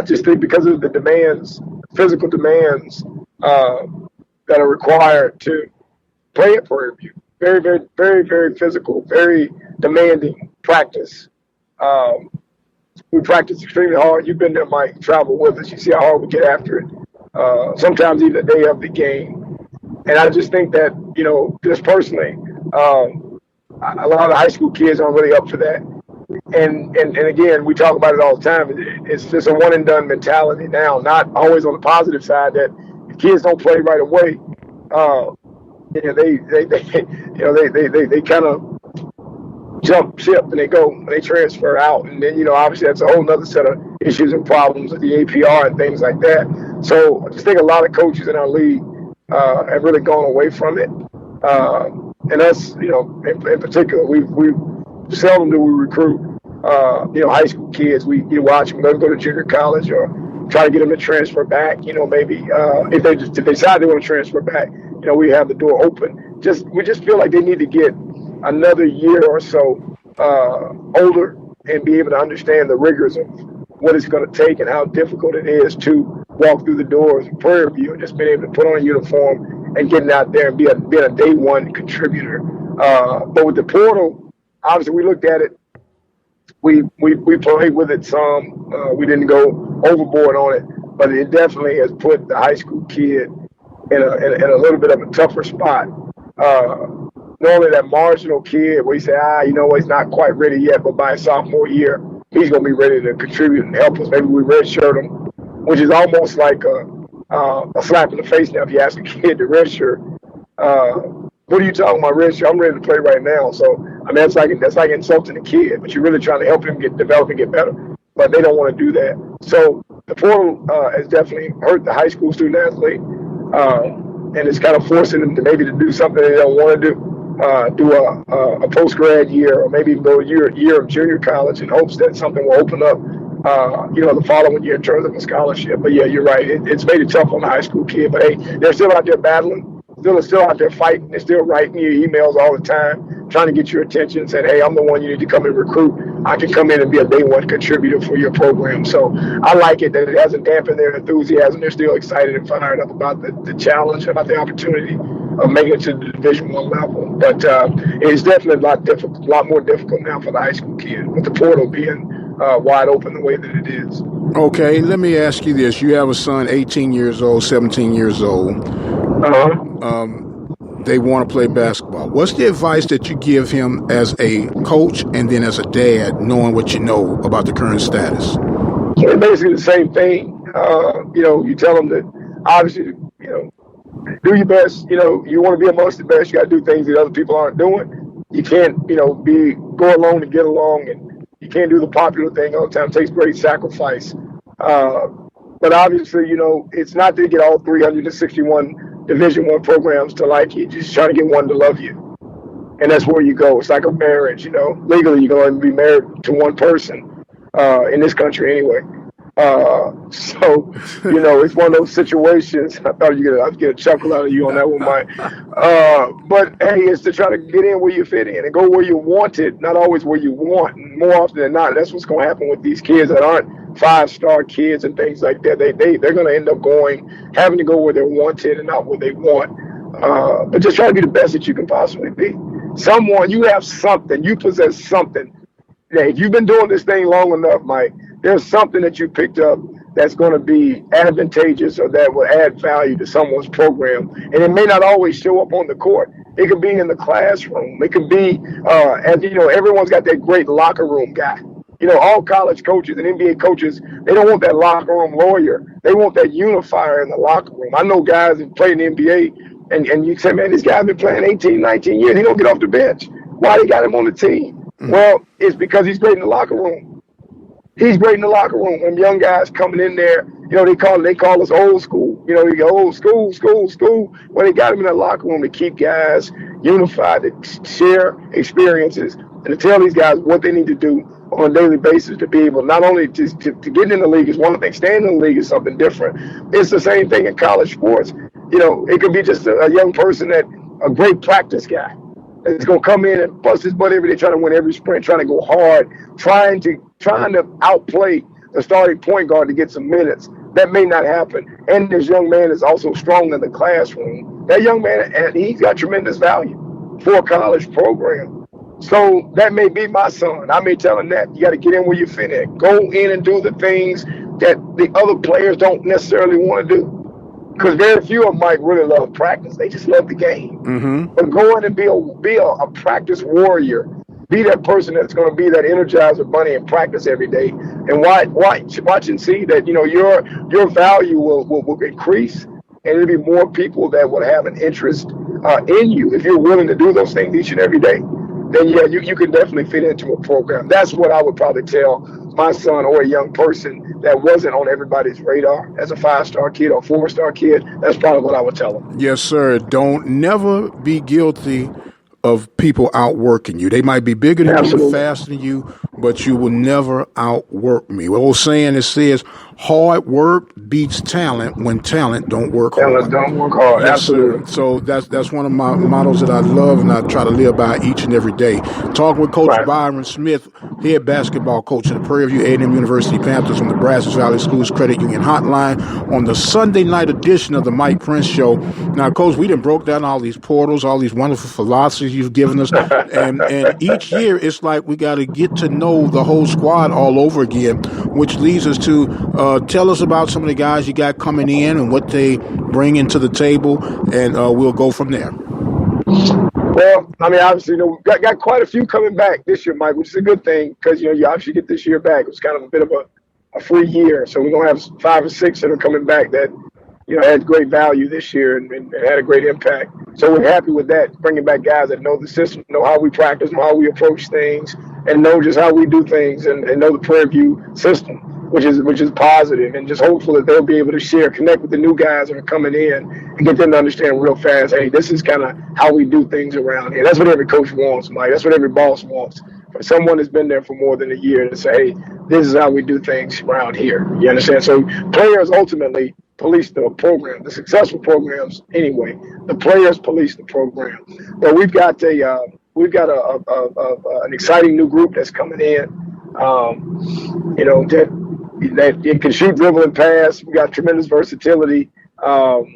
just think because of the demands, physical demands that are required to play at Prairie View. Very, very, very, very physical, very demanding practice. We practice extremely hard. You've been there, Mike, travel with us. You see how hard we get after it. Sometimes even the day of the game. And I just think that, just personally, a lot of high school kids aren't really up for that. And again, we talk about it all the time. It's just a one and done mentality now, not always on the positive side that if kids don't play right away, they kind of jump ship and they transfer out. And then, obviously that's a whole nother set of issues and problems with the APR and things like that. So I just think a lot of coaches in our league have really gone away from it. And us, in particular, we seldom do we recruit, high school kids. We watch them, let them go to junior college or try to get them to transfer back. Maybe if they decide they want to transfer back, we have the door open. We just feel like they need to get another year or so older and be able to understand the rigors of what it's going to take and how difficult it is to walk through the doors of Prairie View and just being able to put on a uniform and getting out there and being a day one contributor. But with the portal, obviously we looked at it. We played with it some. We didn't go overboard on it, but it definitely has put the high school kid in a little bit of a tougher spot. Normally that marginal kid where you say, he's not quite ready yet, but by his sophomore year, he's going to be ready to contribute and help us. Maybe we redshirt him, which is almost like a slap in the face now if you ask a kid to redshirt. What are you talking about redshirt? I'm ready to play right now. So, that's like insulting the kid, but you're really trying to help him develop and get better. But they don't want to do that. So the portal has definitely hurt the high school student athlete. And it's kind of forcing them to maybe to do something they don't want to do a post-grad year or maybe even go a year of junior college in hopes that something will open up, the following year in terms of a scholarship. But, yeah, you're right. It's made it tough on the high school kid. But, hey, they're still out there battling. Still out there fighting. They're still writing you emails all the time, trying to get your attention, saying, hey, I'm the one you need to come and recruit. I can come in and be a day one contributor for your program. So I like it that it hasn't dampened their enthusiasm. They're still excited and fired up about the challenge, about the opportunity of making it to the Division I level. But it's definitely a lot more difficult now for the high school kid, with the portal being wide open the way that it is. Okay, let me ask you this. You have a son, 18 years old, 17 years old. They want to play basketball. What's the advice that you give him as a coach and then as a dad, knowing what you know about the current status? It's basically the same thing. You tell them that obviously, do your best. You want to be amongst the best. You got to do things that other people aren't doing. You can't, go along and get along, and you can't do the popular thing all the time. It takes great sacrifice. But obviously, it's not to get all 361 Division I programs to like you. Just trying to get one to love you. And that's where you go. It's like a marriage, Legally, you're going to be married to one person in this country anyway. So, it's one of those situations. I thought I'd get a chuckle out of you on that one, Mike. But, hey, it's to try to get in where you fit in and go where you want it, not always where you want. And more often than not, that's what's going to happen with these kids that aren't five-star kids and things like that. They're going to end up having to go where they're wanted and not where they want. But just try to be the best that you can possibly be. You have something, you possess something. If you've been doing this thing long enough, Mike, there's something that you picked up that's going to be advantageous or that will add value to someone's program. And it may not always show up on the court. It could be in the classroom. It could be, everyone's got that great locker room guy. All college coaches and NBA coaches, they don't want that locker room lawyer. They want that unifier in the locker room. I know guys that play in the NBA, and you say, man, this guy's been playing 18, 19 years. He don't get off the bench. Why they got him on the team? Well, it's because he's great in the locker room. He's great in the locker room. When young guys coming in there, they call us old school. You go, old school. Well, they got him in the locker room to keep guys unified, to share experiences, and to tell these guys what they need to do on a daily basis to be able not only to get in the league is one thing, staying in the league is something different. It's the same thing in college sports. It could be just a young person a great practice guy. It's going to come in and bust his butt every day, trying to win every sprint, trying to go hard, trying to outplay the starting point guard to get some minutes. That may not happen. And this young man is also strong in the classroom. That young man, and he's got tremendous value for a college program. So that may be my son. I may tell him that you got to get in where you fit in. Go in and do the things that the other players don't necessarily want to do. Because very few of them might really love practice. They just love the game. Mm-hmm. But go in and be a practice warrior. Be that person that's going to be that Energizer bunny in practice every day. And watch and see that, your value will increase. And there'll be more people that will have an interest in you. If you're willing to do those things each and every day, then yeah, you can definitely fit into a program. That's what I would probably tell my son or a young person that wasn't on everybody's radar as a 5-star kid or 4-star kid. That's probably what I would tell them. Yes, sir. Don't never be guilty of people outworking you. They might be bigger than you, faster than you, but you will never outwork me. The old saying it says, hard work beats talent when talent don't work hard. Talent don't work hard. Yes, Absolutely. Sir. So that's one of my mottos that I love and I try to live by each and every day. Talking with Coach Byron Smith, head basketball coach at the Prairie View A&M University Panthers on the Brazos Valley Schools Credit Union Hotline on the Sunday night edition of the Mike Prince Show. Now, Coach, we done broke down all these portals, all these wonderful philosophies you've given us, and each year it's like we got to get to know the whole squad all over again, which leads us to tell us about some of the guys you got coming in and what they bring into the table, and we'll go from there. Well, I mean, obviously, we got quite a few coming back this year, Mike, which is a good thing because, you obviously get this year back. It was kind of a bit of a free year. So we're going to have 5 or 6 that are coming back that, had great value this year and had a great impact. So we're happy with that, bringing back guys that know the system, know how we practice, know how we approach things, and know just how we do things and know the Prairie View system, which is positive, and just hopeful that they'll be able to connect with the new guys that are coming in and get them to understand real fast, hey, this is kind of how we do things around here. That's what every coach wants, Mike. That's what every boss wants. For someone that's been there for more than a year to say, hey, this is how we do things around here. You understand? So players ultimately police the program, the successful programs anyway. The players police the program. But we've got an exciting new group that's coming in. That it can shoot, dribble, and pass. We got tremendous versatility. We've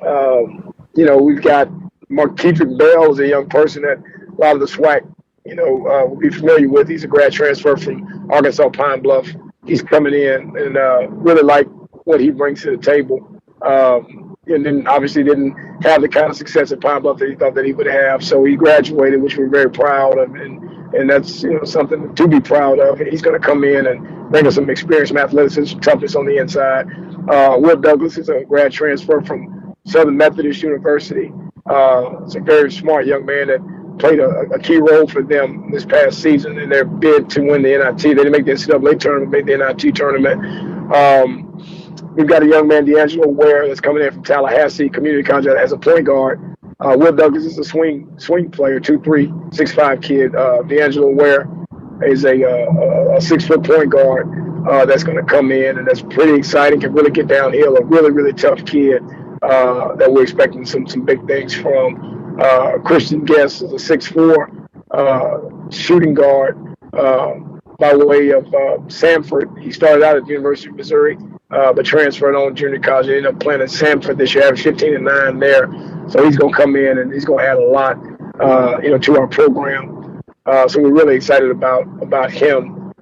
got Marquedrick Bell is a young person that a lot of the SWAC, will be familiar with. He's a grad transfer from Arkansas Pine Bluff. He's coming in and really like what he brings to the table. And then obviously didn't have the kind of success at Pine Bluff that he thought that he would have. So he graduated, which we're very proud of. And that's, something to be proud of. And he's going to come in and bring us some experience, some athleticism, some toughness on the inside. Will Douglas is a grad transfer from Southern Methodist University. It's a very smart young man that played a key role for them this past season in their bid to win the NIT. They didn't make the NCAA tournament, made the NIT tournament. We've got a young man, D'Angelo Ware, that's coming in from Tallahassee Community College as a point guard. Will Douglas is a swing player, 2'3", 6'5" kid. D'Angelo Ware is a 6-foot point guard that's going to come in, and that's pretty exciting. Can really get downhill. A really, really tough kid that we're expecting some big things from. Christian Guest is a 6'4" shooting guard by way of Samford. He started out at the University of Missouri, but transferred on junior college. He ended up playing at Samford this year, having 15-9 there. So he's going to come in and he's going to add a lot, to our program. So we're really excited about him.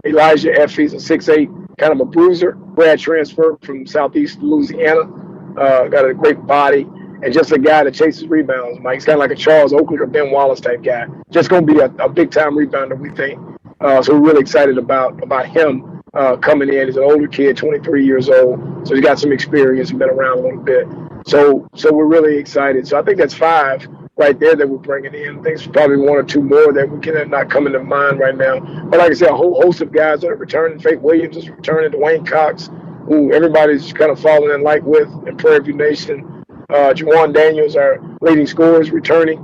Elijah Effie's a 6'8", kind of a bruiser. Grad transfer from Southeast Louisiana. Got a great body and just a guy that chases rebounds. Mike, he's kind of like a Charles Oakley or Ben Wallace type guy. Just going to be a big time rebounder, we think. So we're really excited about him coming in. He's an older kid, 23 years old. So he's got some experience and been around a little bit. So we're really excited. So I think that's 5 right there that we're bringing in. I think it's probably 1 or 2 more that we can not coming to mind right now. But like I said, a whole host of guys that are returning. Fate Williams is returning. Dwayne Cox, who everybody's kind of falling in like with in Prairie View Nation. Jawan Daniels, our leading scorer, is returning.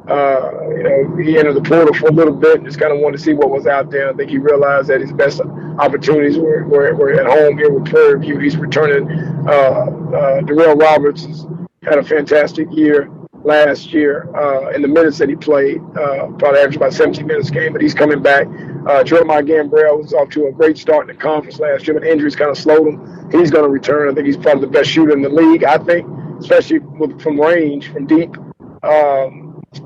He entered the portal for a little bit and just kind of wanted to see what was out there. I think he realized that his best opportunities were at home here with Prairie View. He's returning. Darrell Roberts has had a fantastic year last year in the minutes that he played. Probably averaged about 17 minutes a game, but he's coming back. Jeremiah Gambrell was off to a great start in the conference last year, but injuries kind of slowed him. He's going to return. I think he's probably the best shooter in the league, I think, especially from range, from deep.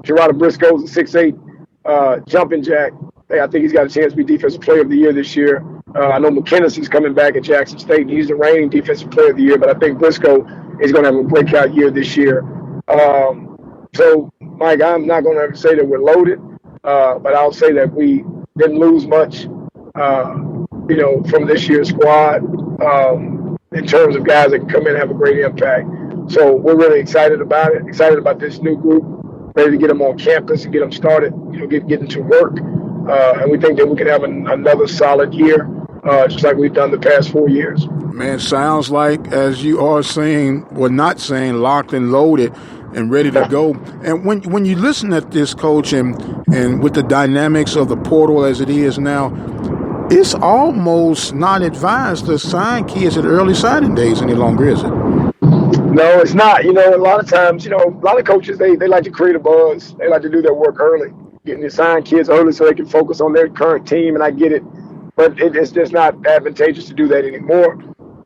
Gerardo Briscoe's a 6'8" jumping jack. I think he's got a chance to be Defensive Player of the Year this year. I know McKinnis is coming back at Jackson State, and he's the reigning Defensive Player of the Year, but I think Briscoe is going to have a breakout year this year. So, Mike, I'm not going to ever say that we're loaded, but I'll say that we didn't lose much, from this year's squad in terms of guys that can come in and have a great impact. So we're really excited about it, excited about this new group, ready to get them on campus and get them started, get into work. And we think that we can have another solid year, just like we've done the past 4 years. Man, sounds like, as you are saying, well, not saying, locked and loaded and ready to go. And when you listen at this, Coach, and with the dynamics of the portal as it is now, it's almost not advised to sign kids at early signing days any longer, is it? No, it's not. A lot of times, a lot of coaches, they like to create a buzz. They like to do their work early, getting to sign kids early so they can focus on their current team, and I get it. But it's just not advantageous to do that anymore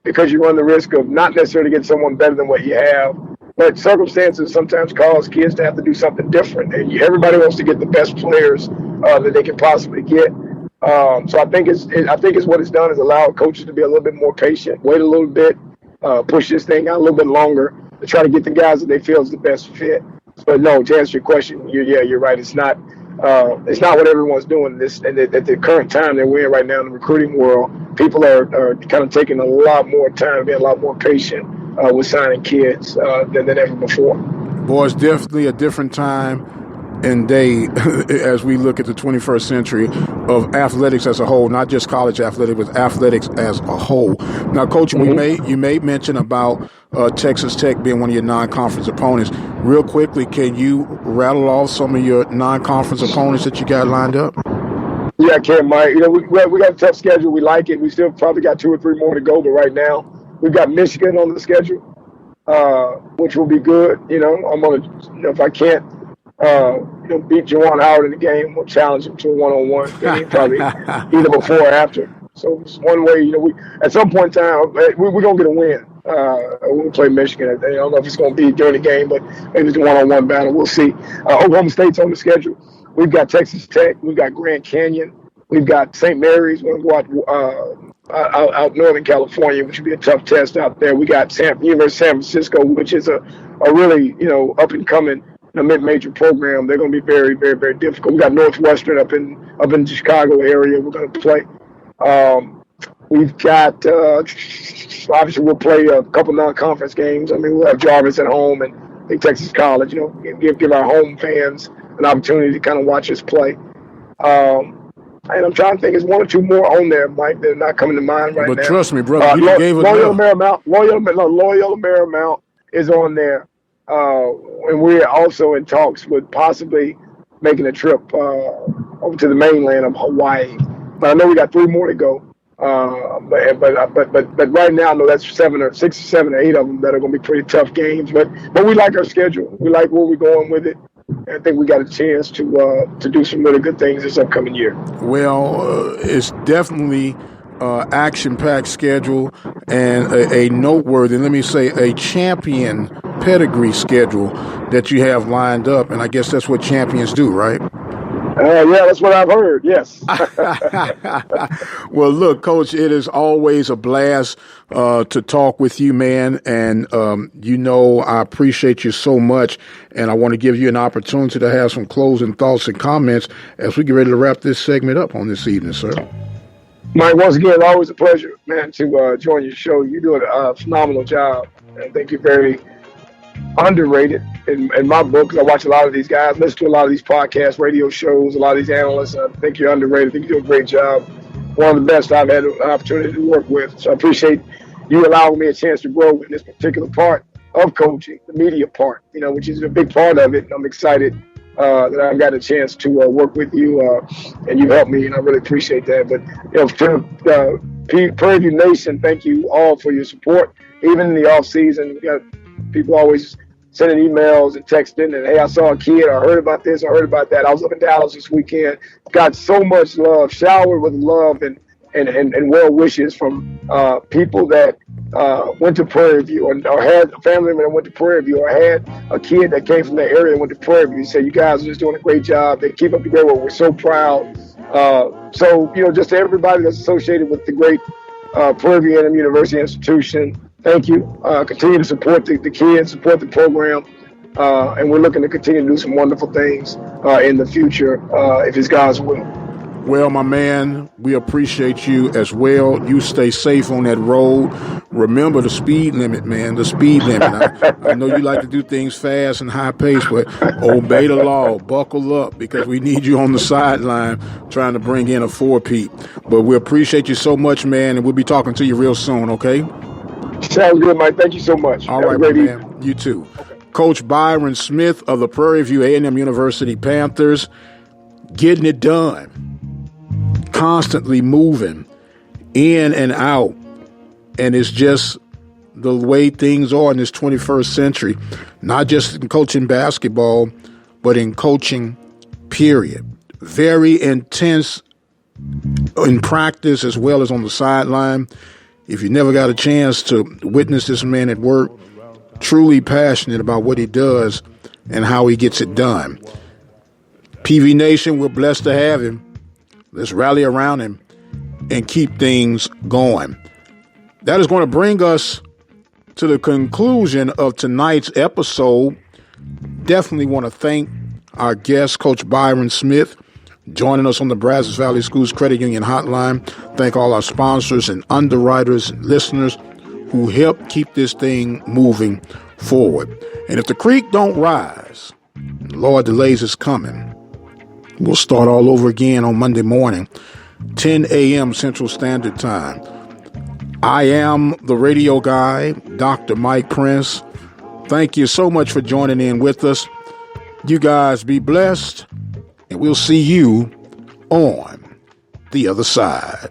because you run the risk of not necessarily getting someone better than what you have. But circumstances sometimes cause kids to have to do something different, and everybody wants to get the best players that they can possibly get. So I think it's what it's done is allowed coaches to be a little bit more patient, wait a little bit, push this thing out a little bit longer to try to get the guys that they feel is the best fit. But no, to answer your question, you're right. It's not what everyone's doing. At the current time that we're in right now in the recruiting world, people are kind of taking a lot more time, being a lot more patient with signing kids than ever before. Boy, it's definitely a different time and day as we look at the 21st century of athletics as a whole, not just college athletics, but athletics as a whole. Now, Coach, you made mention about Texas Tech being one of your non-conference opponents. Real quickly, can you rattle off some of your non-conference opponents that you got lined up? Yeah, I can, Mike. We got a tough schedule. We like it. We still probably got 2 or 3 more to go, but right now we've got Michigan on the schedule, which will be good. I'm going to, if I can't, beat Juwan Howard in the game, we'll challenge him to a one-on-one game, probably either before or after. So it's one way, at some point in time, we're going to get a win. We'll play Michigan. I don't know if it's going to be during the game, but maybe it's a one-on-one battle. We'll see. Oklahoma State's on the schedule. We've got Texas Tech. We've got Grand Canyon. We've got St. Mary's. We're going to go out Northern California, which would be a tough test out there. We got University of San Francisco, which is a really, up-and-coming mid-major program. They're going to be very, very, very difficult. We got Northwestern up in the Chicago area. We're going to play. We've got, obviously, we'll play a couple non-conference games. I mean, we'll have Jarvis at home and I think Texas College, give our home fans an opportunity to kind of watch us play. And I'm trying to think, there's one or two more on there, Mike, that are not coming to mind right now. But trust me, brother, you gave it Loyola Marymount is on there. And we're also in talks with possibly making a trip over to the mainland of Hawaii. But I know we got 3 more to go. But right now, I know that's 6 or 7 or 8 of them that are going to be pretty tough games. But we like our schedule. We like where we're going with it. And I think we got a chance to do some really good things this upcoming year. Well, it's definitely action-packed schedule and a noteworthy, let me say, a champion pedigree schedule that you have lined up. And I guess that's what champions do, right? Yeah, that's what I've heard, yes. Well, look, Coach, it is always a blast to talk with you, man. And, I appreciate you so much. And I want to give you an opportunity to have some closing thoughts and comments as we get ready to wrap this segment up on this evening, sir. Mike, once again, always a pleasure, man, to join your show. You're doing a phenomenal job. And I think you're very underrated in my book, because I watch a lot of these guys, listen to a lot of these podcasts, radio shows, a lot of these analysts. I think you're underrated. I think you do a great job. One of the best I've had an opportunity to work with. So I appreciate you allowing me a chance to grow in this particular part of coaching, the media part, which is a big part of it. And I'm excited that I've got a chance to work with you, and you've helped me, and I really appreciate that. But, to Prairie View Nation, thank you all for your support. Even in the off season, we got people always sending emails and texting, and hey, I saw a kid, I heard about this, I heard about that. I was up in Dallas this weekend. Got so much love, showered with love and well wishes from people that went to Prairie View, or had a family member that went to Prairie View, or had a kid that came from that area and went to Prairie View. Said, you guys are just doing a great job. They keep up the great work. We're so proud. So just to everybody that's associated with the great Prairie View A&M University institution, thank you. Continue to support the kids, support the program, and we're looking to continue to do some wonderful things in the future, if it's God's will. Well, my man, we appreciate you as well. You stay safe on that road. Remember the speed limit, man, the speed limit. I know you like to do things fast and high pace, but obey the law. Buckle up, because we need you on the sideline trying to bring in a 4-peat. But we appreciate you so much, man, and we'll be talking to you real soon, okay? Sounds good, Mike. Thank you so much. All right, man. You too. Okay. Coach Byron Smith of the Prairie View A&M University Panthers, getting it done, constantly moving in and out. And it's just the way things are in this 21st century, not just in coaching basketball, but in coaching, period. Very intense in practice as well as on the sideline. If you never got a chance to witness this man at work, truly passionate about what he does and how he gets it done. PV Nation, we're blessed to have him. Let's rally around him and keep things going. That is going to bring us to the conclusion of tonight's episode. Definitely want to thank our guest, Coach Byron Smith, joining us on the Brazos Valley Schools Credit Union Hotline. Thank all our sponsors and underwriters and listeners who help keep this thing moving forward. And if the creek don't rise, the Lord delays is coming, we'll start all over again on Monday morning, 10 a.m. Central Standard Time. I am the radio guy, Dr. Mike Prince. Thank you so much for joining in with us. You guys be blessed, and we'll see you on the other side.